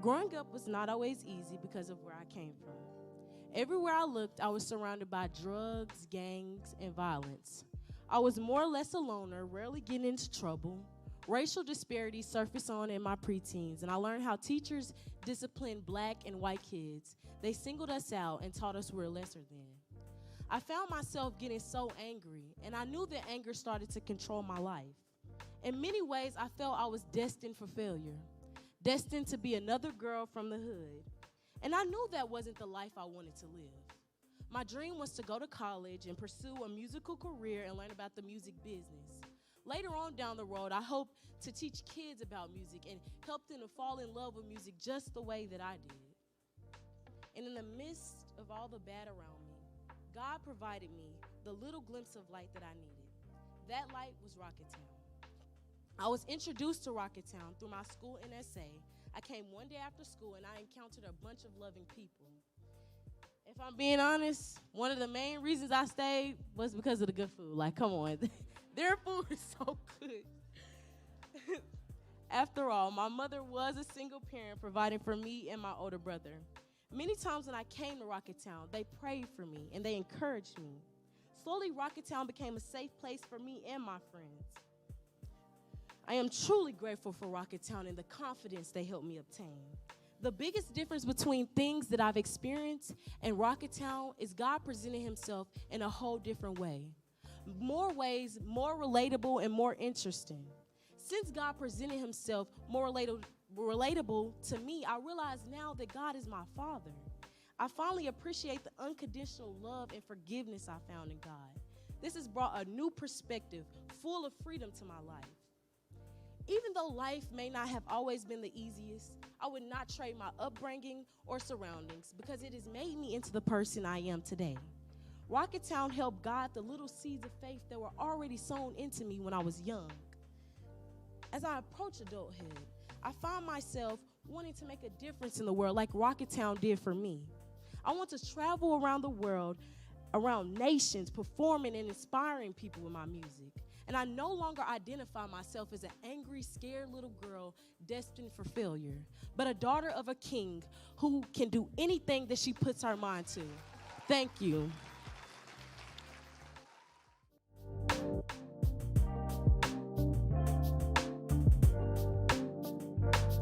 Growing up was not always easy because of where I came from. Everywhere I looked, I was surrounded by drugs, gangs, and violence. I was more or less a loner, rarely getting into trouble. Racial disparities surfaced on in my preteens, and I learned how teachers disciplined black and white kids. They singled us out and taught us we were lesser than. I found myself getting so angry, and I knew that anger started to control my life. In many ways, I felt I was destined for failure, destined to be another girl from the hood. And I knew that wasn't the life I wanted to live. My dream was to go to college and pursue a musical career and learn about the music business. Later on down the road, I hope to teach kids about music and help them to fall in love with music just the way that I did. And in the midst of all the bad around me, God provided me the little glimpse of light that I needed. That light was Rocketown. I was introduced to Rocketown through my school NSA. I came one day after school and I encountered a bunch of loving people. If I'm being honest, one of the main reasons I stayed was because of the good food. Like, come on. Their food is so good. After all, my mother was a single parent providing for me and my older brother. Many times when I came to Rocketown, they prayed for me and they encouraged me. Slowly, Rocketown became a safe place for me and my friends. I am truly grateful for Rocketown and the confidence they helped me obtain. The biggest difference between things that I've experienced and Rocketown is God presenting himself in a whole different way. More ways, more relatable, and more interesting. Since God presented himself more relatable to me, I realize now that God is my Father. I finally appreciate the unconditional love and forgiveness I found in God. This has brought a new perspective, full of freedom to my life. Even though life may not have always been the easiest, I would not trade my upbringing or surroundings because it has made me into the person I am today. Rocketown helped guide the little seeds of faith that were already sown into me when I was young. As I approach adulthood, I find myself wanting to make a difference in the world like Rocketown did for me. I want to travel around the world, around nations, performing and inspiring people with my music. And I no longer identify myself as an angry, scared little girl destined for failure, but a daughter of a king who can do anything that she puts her mind to. Thank you.